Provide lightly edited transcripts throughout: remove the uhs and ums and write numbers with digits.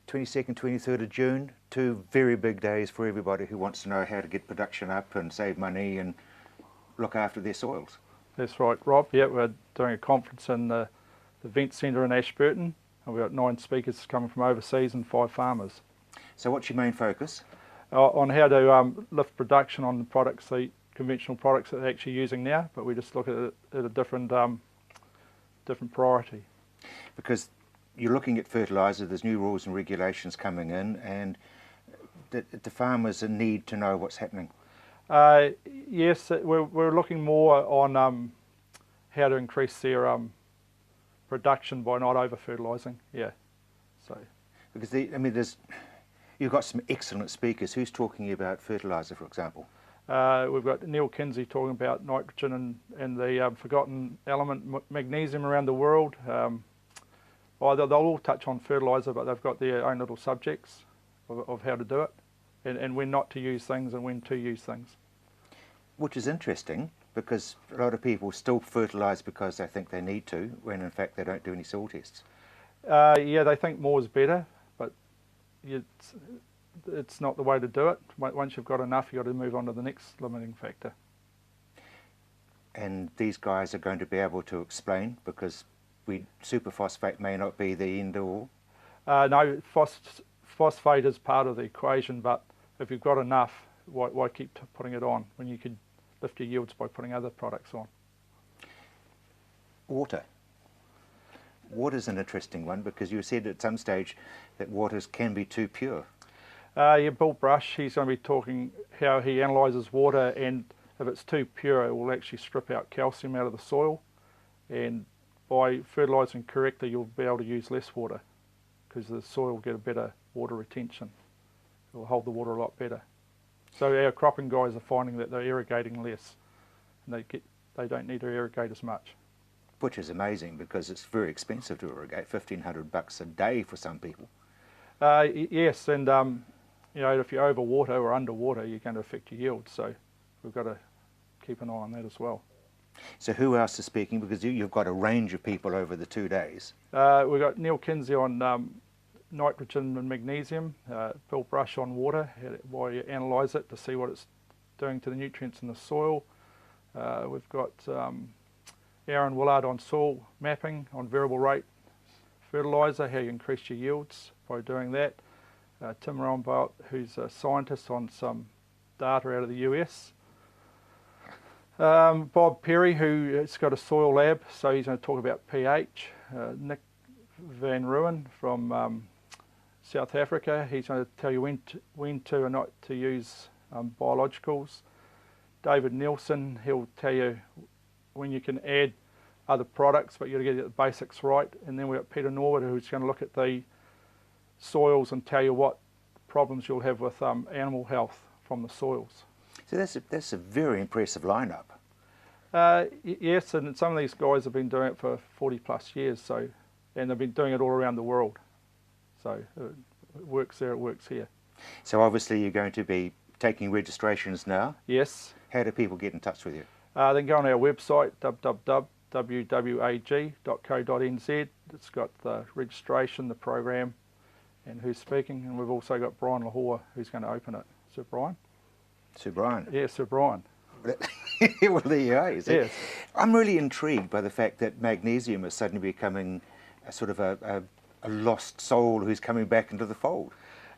22nd, 23rd of June, 2 very big days for everybody who wants to know how to get production up and save money and look after their soils. That's right, Rob. Yeah, we're doing a conference in the event centre in Ashburton, and we've got 9 speakers coming from overseas and 5 farmers. So what's your main focus? On how to lift production on the products, the conventional products that they're actually using now, but we just look at it at a different priority. Because you're looking at fertiliser, there's new rules and regulations coming in, and the farmers need to know what's happening. Yes, we're looking more on how to increase their production by not over-fertilising. Yeah, so because you've got some excellent speakers. Who's talking about fertiliser, for example? We've got Neil Kinsey talking about nitrogen and the forgotten element magnesium around the world. They'll all touch on fertiliser, but they've got their own little subjects of how to do it, and when not to use things and when to use things. Which is interesting, because a lot of people still fertilise because they think they need to, when in fact they don't do any soil tests. Yeah, they think more is better, but it's not the way to do it. Once you've got enough, you've got to move on to the next limiting factor. And these guys are going to be able to explain, because superphosphate may not be the end all. No, phosphate is part of the equation, but if you've got enough, why keep putting it on when you could lift your yields by putting other products on? Water. Water's an interesting one, because you said at some stage that waters can be too pure. Yeah, Bill Brush, he's going to be talking how he analyses water, and if it's too pure, it will actually strip out calcium out of the soil, and by fertilising correctly, you'll be able to use less water, because the soil will get a better water retention. It will hold the water a lot better. So our cropping guys are finding that they're irrigating less, and they don't need to irrigate as much. Which is amazing, because it's very expensive to irrigate, $1,500 a day for some people. Yes, and you know, if you overwater or underwater, you're going to affect your yield. So we've got to keep an eye on that as well. So who else is speaking? Because you've got a range of people over the 2 days. We've got Neil Kinsey on nitrogen and magnesium, Bill Brush on water, why you analyse it to see what it's doing to the nutrients in the soil. We've got Aaron Willard on soil mapping, on variable rate fertiliser, how you increase your yields by doing that. Tim Rombout, who's a scientist, on some data out of the US. Bob Perry, who has got a soil lab, so he's going to talk about pH. Nick Van Ruin from South Africa, he's going to tell you when to and not to use biologicals. David Nielsen, he'll tell you when you can add other products, but you've got to get the basics right. And then we've got Peter Norwood, who's going to look at the soils and tell you what problems you'll have with animal health from the soils. So that's a very impressive lineup. Yes, and some of these guys have been doing it for 40 plus years, so, and they've been doing it all around the world. So it works there, it works here. So obviously you're going to be taking registrations now? Yes. How do people get in touch with you? They can go on our website, www.wwag.co.nz. It's got the registration, the program, and who's speaking, and we've also got Brian Hore, who's going to open it. Sir Brian? Sir Brian? Yeah, Sir Brian. Well, there you are. Yes. I'm really intrigued by the fact that magnesium is suddenly becoming a sort of a lost soul who's coming back into the fold.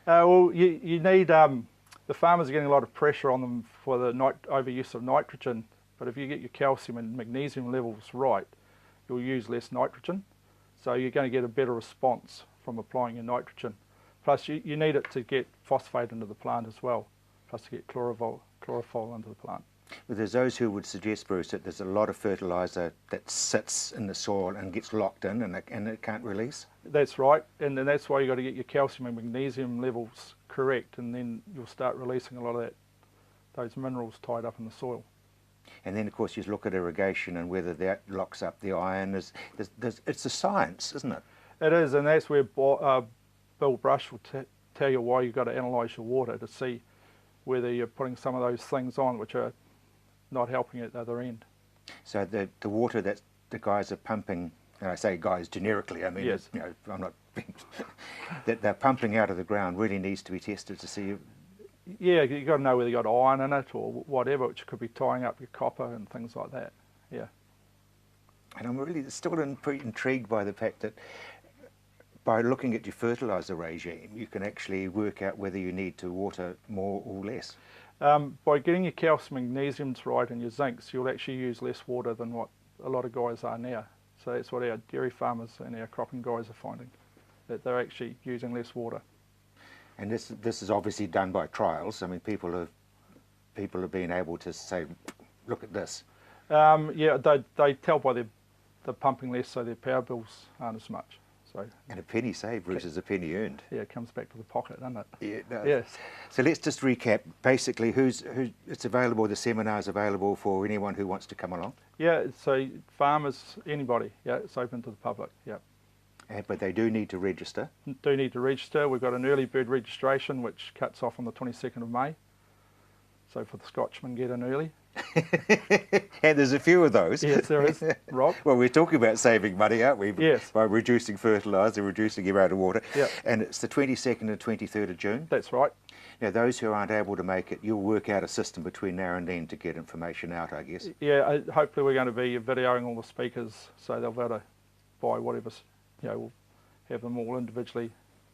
Well, you need, the farmers are getting a lot of pressure on them for the overuse of nitrogen, but if you get your calcium and magnesium levels right, you'll use less nitrogen, so you're going to get a better response from applying your nitrogen. Plus you need it to get phosphate into the plant as well, plus to get chlorophyll into the plant. But there's those who would suggest, Bruce, that there's a lot of fertiliser that sits in the soil and gets locked in and it can't release. That's right, and then that's why you've got to get your calcium and magnesium levels correct, and then you'll start releasing a lot of those minerals tied up in the soil. And then, of course, you look at irrigation and whether that locks up the iron. It's a science, isn't it? It is, and that's where Bill Brush will tell you why you've got to analyse your water to see whether you're putting some of those things on which are not helping at the other end. So the water that the guys are pumping and I say guys generically, I mean, Yes. you know, I'm not that they're pumping out of the ground really needs to be tested to see. Yeah, you got to know whether you got iron in it or whatever, which could be tying up your copper and things like that. Yeah. And I'm really still pretty intrigued by the fact that by looking at your fertiliser regime, you can actually work out whether you need to water more or less. By getting your calcium magnesiums right and your zincs, you'll actually use less water than what a lot of guys are now. So that's what our dairy farmers and our cropping guys are finding, that they're actually using less water. And this is obviously done by trials. I mean, people have been able to say, look at this. Yeah, they tell by the pumping less, so their power bills aren't as much. So, and a penny saved versus a penny earned. Yeah, it comes back to the pocket, doesn't it? Yeah, it does. Yes. So let's just recap. Basically, it's available. The seminar's available for anyone who wants to come along. Yeah, so farmers, anybody. Yeah, it's open to the public. Yeah. But they do need to register. Do need to register. We've got an early bird registration which cuts off on the 22nd of May. So for the Scotchmen, get in early. And there's a few of those. Yes, there is. Rob? Well, we're talking about saving money, aren't we? Yes. By reducing fertiliser, reducing the amount of water. Yeah. And it's the 22nd and 23rd of June. That's right. Now, those who aren't able to make it, you'll work out a system between now and then to get information out, I guess. Yeah, hopefully we're going to be videoing all the speakers so they'll be able to buy whatever's, you know, we'll have them all individually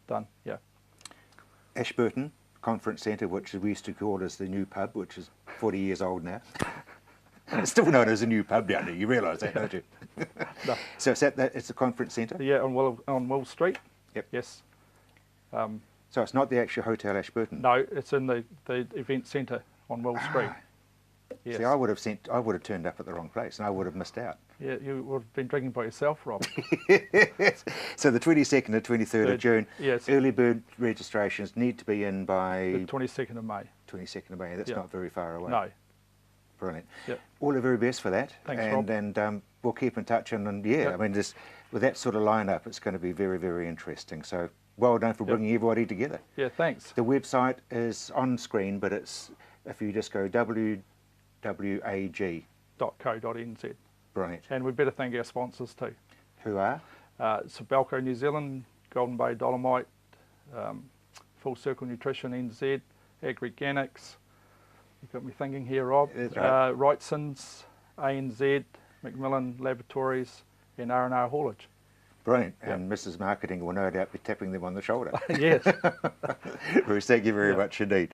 done. Yeah. Ashburton Conference Centre, which we used to call as the new pub, which is 40 years old now. It's still known as a new pub down there, you realise that, don't you? No. So it's the conference centre? Yeah, on Will Street. Yep. Yes. So it's not the actual Hotel Ashburton? No, it's in the event centre on Will Street. Yes. See, I would have turned up at the wrong place and I would have missed out. Yeah, you would have been drinking by yourself, Rob. So the 22nd and 23rd of June, yes. Early bird registrations need to be in by... The 22nd of May. 22nd of May, that's Yeah. not very far away. No. Brilliant. Yep. All the very best for that. Thanks, and, Rob. And we'll keep in touch and yeah, Yep. I mean, with that sort of lineup, it's going to be very, very interesting. So well done for bringing everybody together. Yeah, thanks. The website is on screen, but it's, if you just go WWAG. .co.nz. Brilliant. And we better thank our sponsors too. Who are? Sabelco New Zealand, Golden Bay Dolomite, Full Circle Nutrition NZ, Agriganics. You've got me thinking here, Rob. That's right. Wrightson's, ANZ, Macmillan Laboratories, and R&R Haulage. Brilliant. Yep. And Mrs. Marketing will no doubt be tapping them on the shoulder. Yes. Bruce, thank you very much indeed.